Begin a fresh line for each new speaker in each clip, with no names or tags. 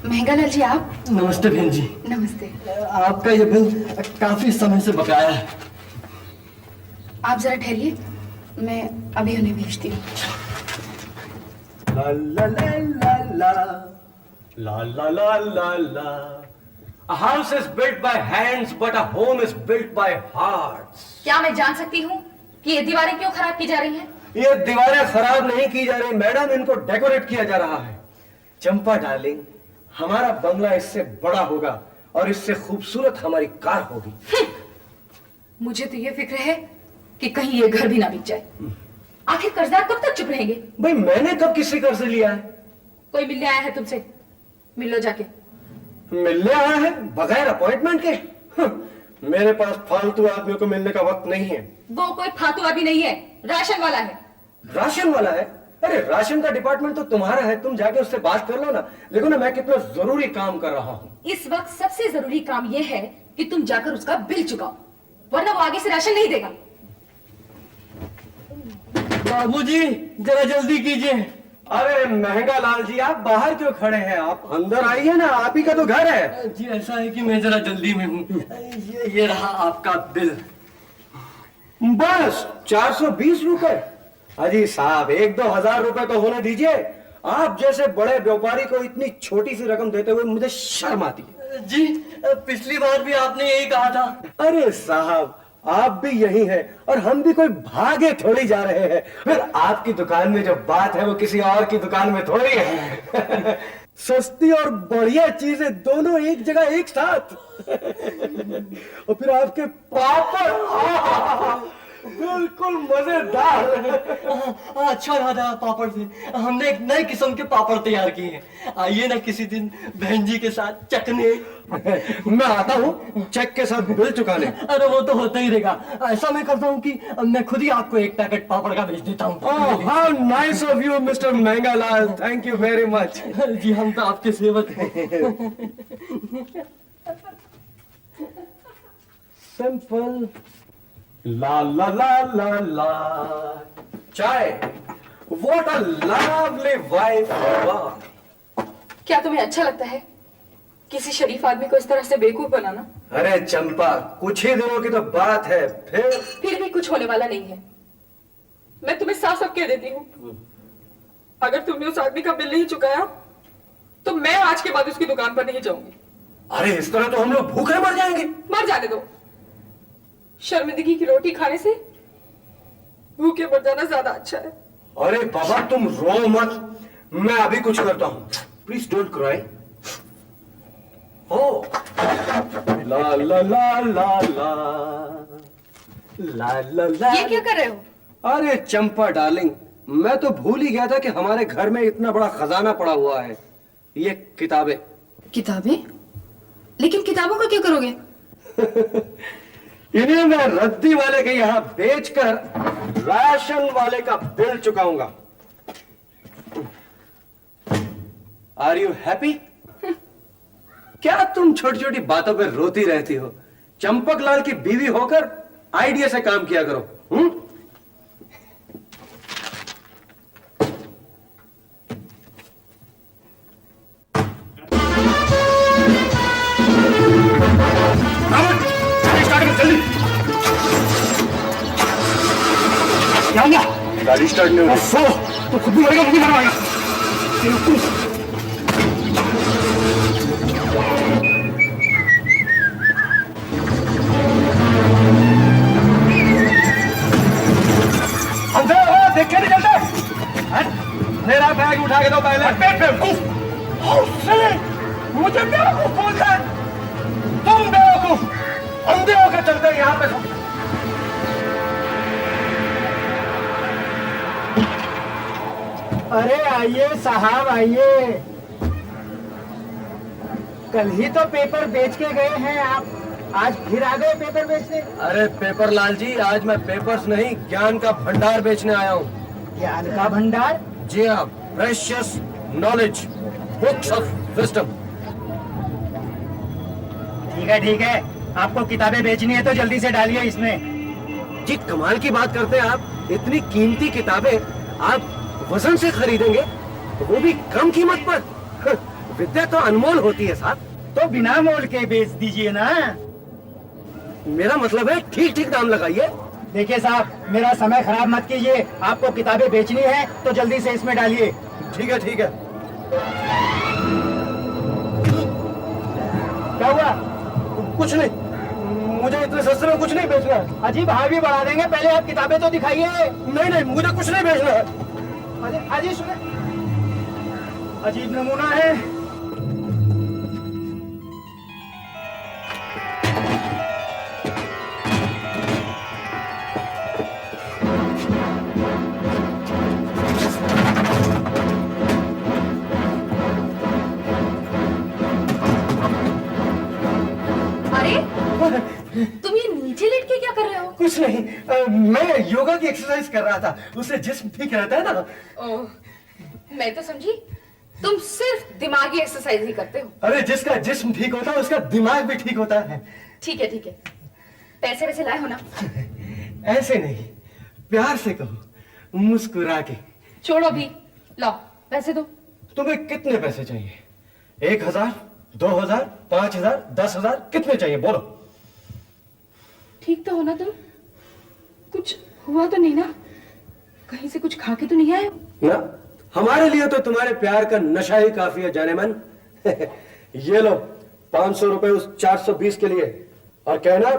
मेहंगालाल जी आप?
नमस्ते बहन जी।
नमस्ते।
आपका ये बिल काफी समय से बकाया है।
आप जरा ठहरिए, मैं अभी उन्हें भेजती हूँ।
ला ला ला ला ला ला ला ला ला। A house is built by hands, but a home is built by hearts.
क्या मैं जान सकती हूँ कि ये दीवारें क्यों खराब की जा रही हैं?
ये दीवारें खराब नहीं की जा रही मैडम, इनको डेकोरेट किया जा रहा है। चंपा डार्लिंग, हमारा बंगला इससे बड़ा होगा और इससे खूबसूरत हमारी कार होगी।
मुझे तो ये फिक्र है कि कहीं ये घर भी ना बिक जाए। आखिर कर्जदार कब तक चुप रहेंगे?
भाई मैंने कब किसी कर्ज लिया है?
कोई मिलने आया है तुमसे, मिल लो जाके।
मिलने आया है बगैर अपॉइंटमेंट के? मेरे पास फालतू आदमियों को मिलने का वक्त नहीं है।
वो कोई फालतू आदमी नहीं है, राशन वाला है।
राशन वाला है? अरे राशन का डिपार्टमेंट तो तुम्हारा है, तुम जाके उससे बात कर लो ना। देखो ना मैं कितना जरूरी काम कर रहा हूँ।
इस वक्त सबसे जरूरी काम यह है कि तुम जाकर उसका बिल चुकाओ, वरना वो आगे से राशन नहीं देगा।
बाबूजी जरा जल्दी कीजिए। अरे महंगा लाल जी, आप बाहर क्यों खड़े हैं? आप अंदर आइए ना, आप ही का तो घर है। जी ऐसा है कि मैं जरा जल्दी में हूँ। ये रहा आपका बिल। बस 420 रुपए? अजी साहब 1-2 हजार रुपए तो होने दीजिए। आप जैसे बड़े व्यापारी को इतनी छोटी सी रकम देते हुए मुझे शर्म आती है। जी पिछली बार भी आपने यही कहा था। अरे साहब आप भी यही हैं और हम भी कोई भागे थोड़ी जा रहे हैं। फिर आपकी दुकान में जो बात है वो किसी और की दुकान में थोड़ी है। सस्ती और बढ़िया चीजें दोनों एक जगह एक साथ। और फिर आपके पापड़ बिल्कुल मजेदार। अच्छा दादा, पापड़ से हमने एक नई किस्म के पापड़ तैयार किए हैं। आइए ना किसी दिन बहन जी के साथ चखने। मैं आता हूँ चेक के साथ बिल चुकाने। अरे वो तो होता ही रहेगा। ऐसा मैं करता हूँ कि मैं खुद ही आपको एक पैकेट पापड़ का भेज देता हूँ। How nice of you mister Mehangalal, thank you very much. जी हम तो आपके सेवक हैं। सिंपल ला ला ला ला ला चाय। What a lovely wife you are.
क्या तुम्हें अच्छा लगता है किसी शरीफ आदमी को इस तरह से बेवकूफ बनाना?
अरे चंपा कुछ ही दिनों की तो बात है,
फिर भी कुछ होने वाला नहीं है। मैं तुम्हें साफ साफ कह देती हूँ, अगर तुमने उस आदमी का बिल नहीं चुकाया तो मैं आज के बाद उसकी दुकान पर नहीं जाऊंगी।
अरे इस तरह तो हम लोग भूखे मर जाएंगे।
मर जाने दो, शर्मिंदगी की रोटी खाने से भूखे मर जाना ज्यादा अच्छा है।
अरे बाबा तुम रो मत, मैं अभी कुछ करता हूँ। Please don't cry. ओ ला ला ला ला ला ला ला ला।
ये क्या कर रहे हो?
अरे चंपा डार्लिंग, मैं तो भूल ही गया था कि हमारे घर में इतना बड़ा खजाना पड़ा हुआ है। ये किताबें।
किताबें? लेकिन किताबों का क्या करोगे?
इन्हें मैं रद्दी वाले के यहाँ बेचकर राशन वाले का बिल चुकाऊंगा। Are you happy? क्या तुम छोटी छोटी बातों पर रोती रहती हो? चंपक लाल की बीवी होकर आइडिया से काम किया करो। क्या हुआ? गाड़ी स्टार्ट नहीं हो रही। तो खुद भी मरेगा, मुझे मरवाएगा। देख के नहीं चलते? मेरा बैग उठा के दो पहले। मुझे बेवकूफ बोलता है? तुम बेवकूफ, अंधे होकर चलते हैं यहाँ पे।
अरे आइए साहब आइए। कल ही तो पेपर बेच के गए हैं आप, आज फिर आ गए पेपर बेचने?
अरे पेपर लाल जी, आज मैं पेपर्स नहीं ज्ञान का भंडार बेचने आया हूँ।
ज्ञान का भंडार?
जी हाँ, precious knowledge, books of wisdom.
ठीक है, आपको किताबें बेचनी है तो जल्दी से डालिए इसमें।
जी कमाल की बात करते हैं आप, इतनी कीमती किताबें आप वजन से खरीदेंगे, वो भी कम कीमत पर। विद्या तो अनमोल होती है साहब।
तो बिना मोल के बेच दीजिए ना।
मेरा मतलब है ठीक ठीक दाम लगाइए।
देखिए साहब, मेरा समय खराब मत कीजिए। आपको किताबें बेचनी है तो जल्दी से इसमें डालिए।
ठीक है ठीक है।
क्या हुआ?
कुछ नहीं, मुझे इतने सस्ते में कुछ नहीं बेचना है।
अजी भाव भी बढ़ा देंगे, पहले आप किताबें तो दिखाइए।
नहीं नहीं, मुझे कुछ नहीं बेचना है।
अजी सुने, अजीब नमूना है।
तुम ये नीचे लेट के क्या कर रहे हो?
कुछ नहीं, मैं योगा की एक्सरसाइज कर रहा था, उससे जिस्म ठीक रहता है ना।
ओह, मैं तो समझी तुम सिर्फ दिमागी एक्सरसाइज ही करते हो।
अरे जिसका जिस्म ठीक होता है उसका दिमाग भी ठीक होता है।
ठीक है ठीक है, पैसे वैसे लाए हो ना?
ऐसे नहीं, प्यार से कहो, मुस्कुरा के।
छोड़ो भी, लाओ पैसे दो।
तुम्हें कितने पैसे चाहिए? 1000, 2000, 5000, 10,000, कितने चाहिए बोलो?
ठीक तो हो ना तुम? कुछ हुआ तो नहीं ना? कहीं से कुछ खा के तो नहीं आए?
ना, हमारे लिए तो तुम्हारे प्यार का नशा ही काफी है जाने मन। ये लो 500 रुपए उस 420 के लिए, और कहना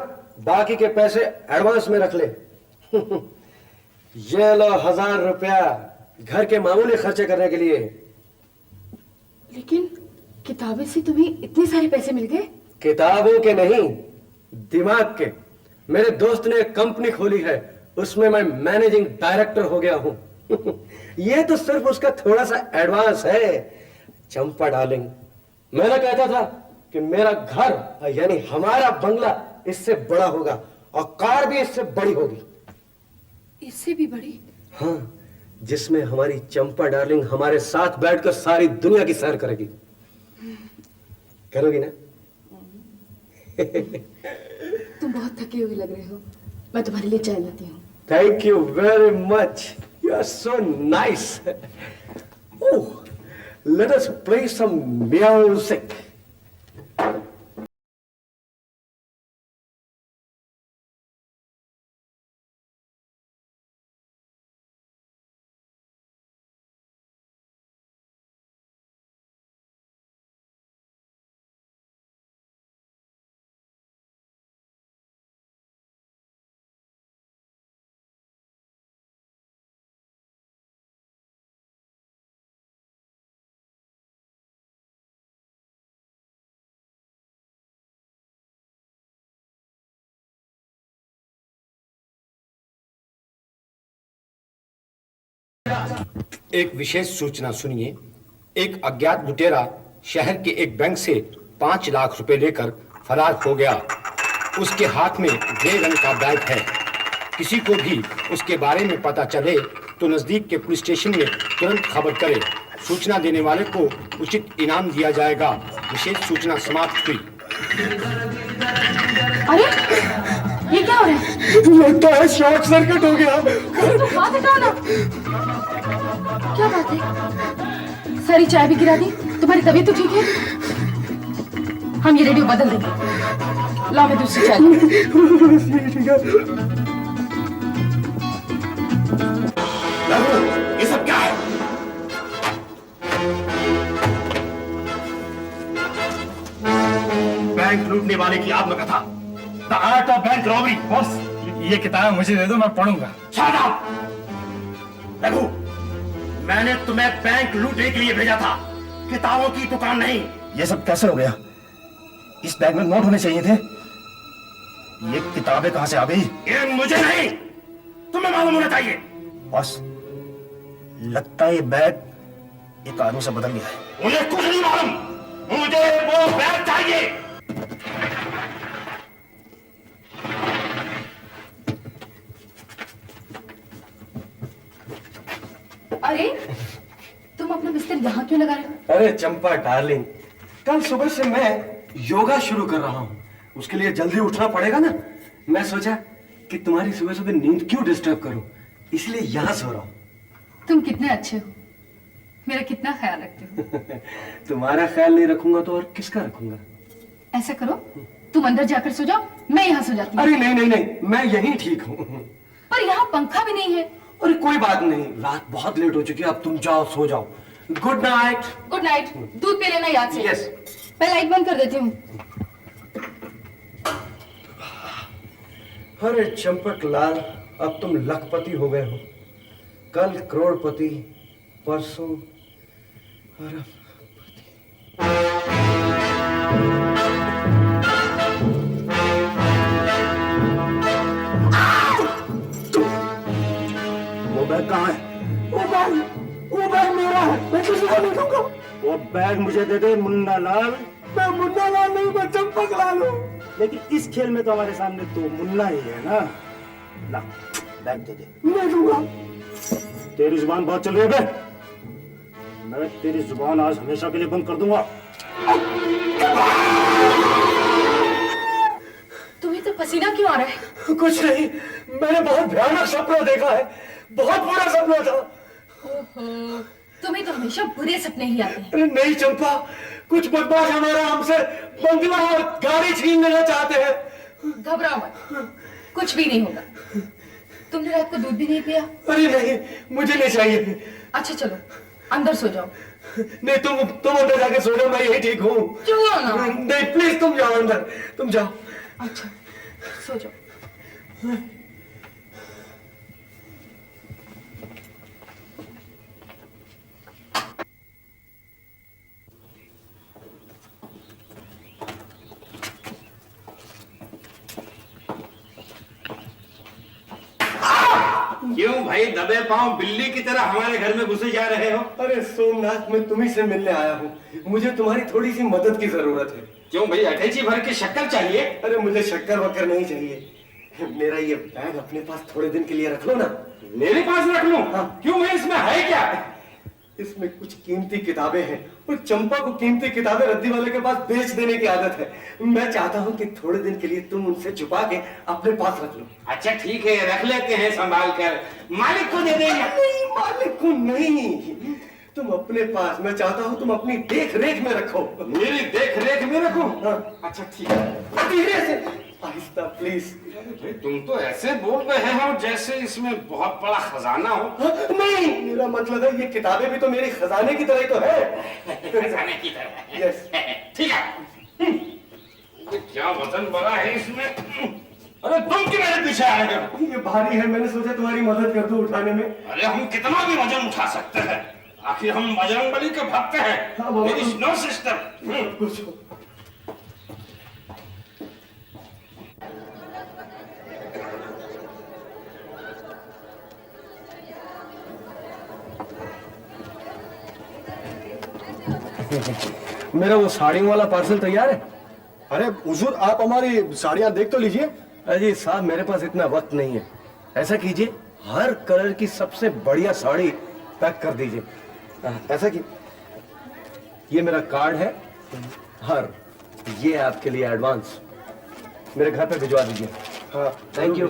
बाकी के पैसे एडवांस में रख ले। ये लो 1000 रुपया घर के मामूली खर्चे करने के लिए।
लेकिन किताबें से तुम्हें इतने सारे पैसे मिल गए?
किताबों के नहीं, दिमाग के। मेरे दोस्त ने एक कंपनी खोली है, उसमें मैं मैनेजिंग डायरेक्टर हो गया हूं। ये तो सिर्फ उसका थोड़ा सा एडवांस है। चंपा डार्लिंग, मैंने कहता था कि मेरा घर यानी हमारा बंगला इससे बड़ा होगा और कार भी इससे बड़ी होगी।
इससे भी बड़ी?
हाँ, जिसमें हमारी चंपा डार्लिंग हमारे साथ बैठकर सारी दुनिया की सैर करेगी। करोगी ना?
तुम बहुत थके हुए लग रहे हो, मैं तुम्हारे लिए चाय लाती हूँ।
Thank you very much. You are so nice. Oh, let us play some music.
एक विशेष सूचना सुनिए। एक अज्ञात लुटेरा शहर के एक बैंक से 5 लाख रुपए लेकर फरार हो गया। उसके हाथ में ग्रे रंग का बैग है। किसी को भी उसके बारे में पता चले तो नजदीक के पुलिस स्टेशन में तुरंत खबर करे। सूचना देने वाले को उचित इनाम दिया जाएगा। विशेष सूचना समाप्त हुई।
अरे ये क्या हो रहा है?
लगता है शॉर्ट सर्किट हो गया।
हाथ हटाओ ना। क्या बात है? सारी चाय भी गिरा दी। तुम्हारी तबीयत तो ठीक है? हम ये रेडियो बदल देंगे। लाओ मैं दूसरी चाय।
ये सब क्या है? बैंक लूटने वाले की आत्मकथा, the art of bank robbery.
Boss, ये किताब मुझे दे दो, मैं पढ़ूंगा।
Shut up! रघु, मैंने तुम्हें बैंक लूटने के लिए भेजा था, किताबों की दुकान नहीं।
ये सब कैसे हो गया? इस बैग में नोट होने चाहिए थे। ये किताबें कहां से आ गई?
ये मुझे नहीं, तुम्हें मालूम होना चाहिए।
बॉस, लगता है ये बैग एक आदमी से बदल गया है।
मुझे कुछ नहीं मालूम, मुझे वो बैग चाहिए।
अरे तुम अपना बिस्तर यहाँ क्यों लगा रहे हो?
अरे चंपा डार्लिंग, कल सुबह से मैं योगा शुरू कर रहा हूँ, उसके लिए जल्दी उठना पड़ेगा ना। मैं सोचा कि तुम्हारी सुबह सुबह नींद क्यों डिस्टर्ब करूं, इसलिए यहाँ सो रहा हूँ।
तुम कितने अच्छे हो। मेरा कितना ख्याल रखते हो।
तुम्हारा ख्याल नहीं रखूंगा तो और किसका रखूंगा?
ऐसा करो, तुम अंदर जाकर सो जाओ, मैं यहाँ सो जाती हूँ।
अरे नहीं नहीं नहीं, मैं यहीं ठीक हूँ।
पर यहाँ पंखा भी नहीं है।
अरे कोई बात नहीं, रात बहुत लेट हो चुकी है, अब तुम जाओ सो जाओ। Good night.
Good night. दूध पी लेना याद से।
यस।
मैं लाइट बंद कर देती हूँ।
अरे चंपक लाल, अब तुम लखपति हो गए हो। कल करोड़पति, परसों अरबपति।
वो बैग कहाँ है?
वो बैग मेरा है, मैं किसी को नहीं दूंगा।
वो बैग मुझे दे दे मुन्ना लाल।
मैं मुन्ना लाल नहीं, मैं चंपक लाल हूँ।
लेकिन इस खेल में तो हमारे सामने तो मुन्ना ही है ना। ला, बैग दे दे।
नहीं दूंगा।
तेरी जुबान बहुत चल रही है बे। मैं तेरी जुबान आज हमेशा के लिए बंद कर दूंगा।
तुम्हें तो पसीना क्यों आ रहा है?
कुछ नहीं, मैंने बहुत भयानक सपना देखा है, बहुत बुरा सपना था।
ओहो, तुम्हें तो हमेशा बुरे सपने ही आते हैं।
अरे नहीं चंपा, कुछ बदमाश हमारा हमसे बंगला और गाड़ी छीन लेना चाहते हैं।
घबराओ मत, कुछ भी नहीं होगा। तुमने रात को दूध भी नहीं पिया?
अरे नहीं, मुझे नहीं चाहिए।
अच्छा चलो, अंदर सो जाओ।
नहीं, तुम अंदर जाके सो जाओ, मैं यही ठीक हूँ।
चलो ना।
नहीं प्लीज, तुम जाओ अंदर, तुम जाओ।
अच्छा, सो जाओ।
क्यों भाई दबे पांव बिल्ली की तरह हमारे घर में घुसे जा रहे हो?
अरे सोमनाथ, मैं तुम्ही से मिलने आया हूँ। मुझे तुम्हारी थोड़ी सी मदद की जरूरत है।
क्यों भाई, अटैची भर के शक्कर चाहिए?
अरे मुझे शक्कर वक्कर नहीं चाहिए। मेरा ये बैग अपने पास थोड़े दिन के लिए रख लो ना।
मेरे पास रख लूं?
हाँ।
क्यों भाई, इसमें है क्या?
इसमें कुछ कीमती किताबें हैं और चंपा को कीमती किताबें रद्दी वाले के पास बेच देने की आदत है। मैं चाहता हूँ कि थोड़े दिन के लिए तुम उनसे छुपा के अपने पास रख लो।
अच्छा ठीक है, रख लेते हैं संभाल कर। मालिक को दे देंगे।
नहीं, मालिक को नहीं, तुम अपने पास। मैं चाहता हूँ तुम अपनी देख रेख में रखो।
मेरी देख रेख में रखूं?
हाँ।
अच्छा ठीक है।
धीरे से, आहिस्ता प्लीज।
भाई तुम तो ऐसे बोल रहे हो जैसे इसमें बहुत बड़ा खजाना हो।
नहीं, मेरा मतलब है ये किताबें भी तो मेरी खजाने की तरह ही तो है।
खजाने की तरह।
यस।
ठीक है। ये क्या वजन बड़ा है इसमें? अरे तुम क्यों मेरे पीछे आए हो?
ये भारी है, मैंने सोचा तुम्हारी मदद कर दूं उठाने में।
अरे हम कितना भी वजन उठा सकते हैं, आखिर हम बजरंगबली के भक्त हैं।
हाँ, बाबा,
There is no system।
कुछ मेरा वो साड़ियों वाला पार्सल तैयार है?
अरे हुजूर, आप हमारी साड़ियां देख तो लीजिए।
अजी साहब, मेरे पास इतना वक्त नहीं है। ऐसा कीजिए, हर कलर की सबसे बढ़िया साड़ी पैक कर दीजिए। ऐसा कि ये मेरा कार्ड है, हर ये आपके लिए एडवांस, मेरे घर पे भिजवा दीजिए।
हाँ,
थैंक यू।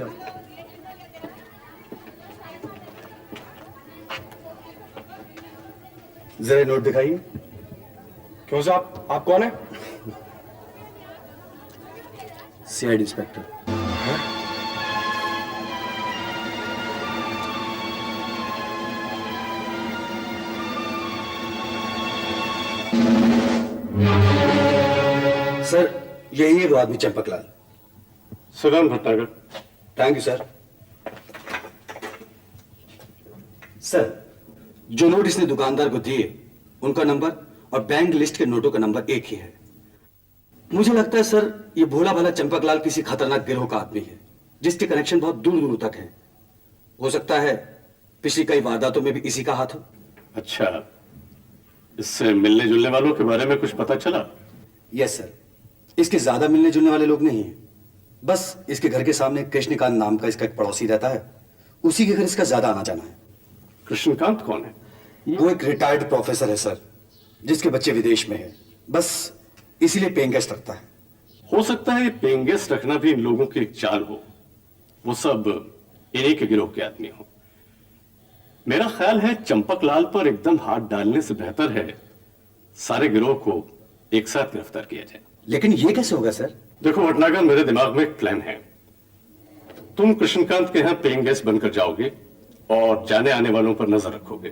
जरा नोट दिखाइए।
क्यों साहब, आप कौन है?
CID inspector. सर, यही है वो आदमी, चंपकलाल।
सुगम Bhatnagar.
Thank you sir. Sir, जो नोट इसने दुकानदार को दिए उनका नंबर और बैंक लिस्ट के नोटों का नंबर एक ही है। मुझे लगता है सर, ये भोला भाला चंपकलाल किसी खतरनाक गिरोह का आदमी है जिसके कनेक्शन बहुत दूर दूर तक है। हो सकता है पिछली कई वारदातों में भी इसी का हाथ हो।
अच्छा, इससे मिलने जुलने वालों के बारे में कुछ पता चला?
यस सर, इसके ज्यादा मिलने जुलने वाले लोग नहीं हैं। बस इसके घर के सामने कृष्णकांत नाम का इसका एक पड़ोसी रहता है, उसी के घर इसका ज्यादा आना जाना है।
कृष्णकांत कौन है?
वो एक रिटायर्ड प्रोफेसर है सर, जिसके बच्चे विदेश में हैं। बस इसीलिए पेइंग गेस्ट रखता है।
हो सकता है पेइंग गेस्ट रखना भी इन लोगों की एक चाल हो। वो सब इन्हीं के गिरोह के आदमी हो। मेरा ख्याल है चंपकलाल पर एकदम हाथ डालने से बेहतर है सारे गिरोह को एक साथ गिरफ्तार किया जाए।
लेकिन ये कैसे होगा सर?
देखो भटनागर, मेरे दिमाग में एक प्लान है। तुम कृष्णकांत के यहां पेइंग गेस्ट बनकर जाओगे और जाने आने वालों पर नजर रखोगे।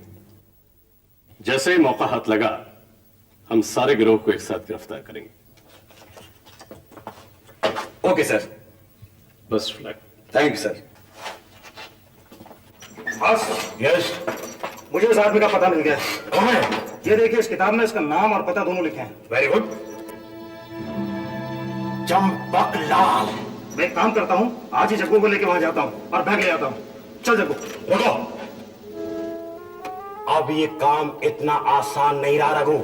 जैसे ही मौका हाथ लगा, हम सारे गिरोह को एक साथ गिरफ्तार करेंगे।
Okay sir.
Best of luck.
Thank you sir.
बस यस, मुझे उस आदमी का पता मिल गया। कौन है? ये देखिए, इस किताब में इसका नाम और पता दोनों लिखे हैं। Very good. चंपकलाल। मैं एक काम करता हूँ, आज ही जग्गू को लेके वहां जाता हूँ और बैग ले आता हूँ। चल जग्गू।
रुको, अब ये काम इतना आसान नहीं रहा रघु।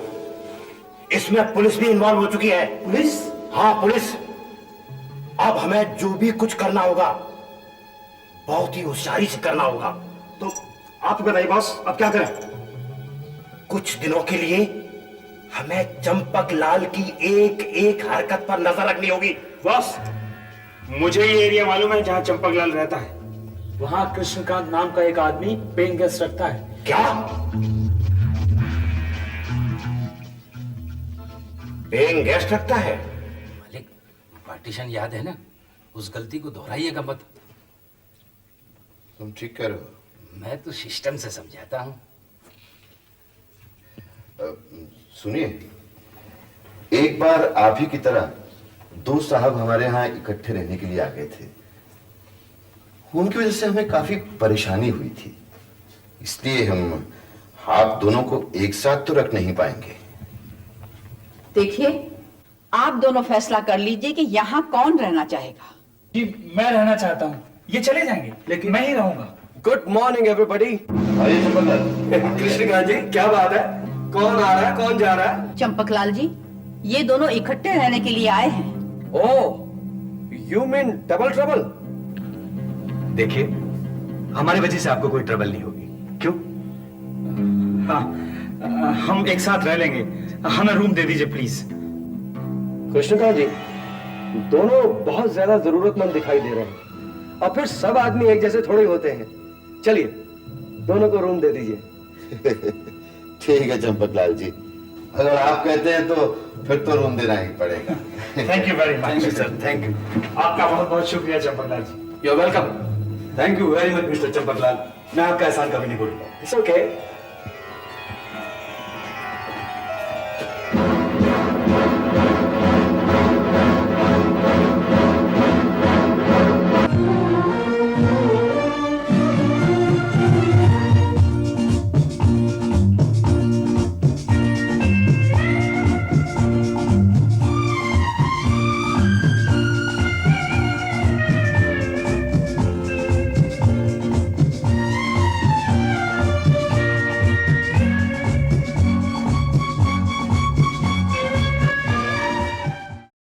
इसमें पुलिस भी इन्वॉल्व हो चुकी है।
पुलिस?
हाँ, पुलिस। अब हमें जो भी कुछ करना होगा बहुत ही होशियारी से करना होगा।
तो आप बताइए बॉस, अब क्या करें?
कुछ दिनों के लिए हमें चंपकलाल की एक एक हरकत पर नजर रखनी होगी।
बॉस, मुझे ये एरिया मालूम है जहां चंपकलाल रहता है। वहां कृष्णकांत नाम का एक आदमी पेइंग गेस्ट रखता है।
क्या? पेइंग गेस्ट रखता है?
मालिक, पार्टीशन याद है ना? उस गलती को दोहराइएगा मत।
तुम ठीक कह रहे हो।
मैं तो सिस्टम से समझाता हूँ।
सुनिए, एक बार आप ही की तरह दो साहब हमारे यहाँ इकट्ठे रहने के लिए आ गए थे। उनकी वजह से हमें काफी परेशानी हुई थी, इसलिए हम आप दोनों को एक साथ तो रख नहीं पाएंगे।
देखिए, आप दोनों फैसला कर लीजिए कि यहाँ कौन रहना चाहेगा।
जी, मैं रहना चाहता हूँ। ये चले जाएंगे, लेकिन मैं ही रहूंगा।
Good morning everybody.
आइए चंपकलाल।
कृष्णकांत जी, क्या बात है? कौन आ रहा है, कौन जा रहा है?
चंपकलाल जी, ये दोनों इकट्ठे रहने के लिए आए हैं।
ओह, यू मीन डबल ट्रबल?
देखिए, हमारी वजह से आपको कोई ट्रबल नहीं होगी। क्यों? हाँ, हम एक साथ रह लेंगे। हमें रूम दे दीजिए प्लीज।
कृष्णकांत जी, दोनों बहुत ज्यादा जरूरतमंद दिखाई दे रहे हैं, और फिर सब आदमी एक जैसे थोड़े होते हैं। चलिए, दोनों को रूम दे दीजिए।
ठीक है चंपकलाल जी, अगर आप कहते हैं तो फिर तो रूम देना ही पड़ेगा।
Thank you very much.
Thank you sir, thank you.
आपका बहुत बहुत शुक्रिया Champaklal ji.
You are welcome.
Thank you very much mister Champaklal. मैं आपका एहसान कभी नहीं भूलूंगा।
It's okay.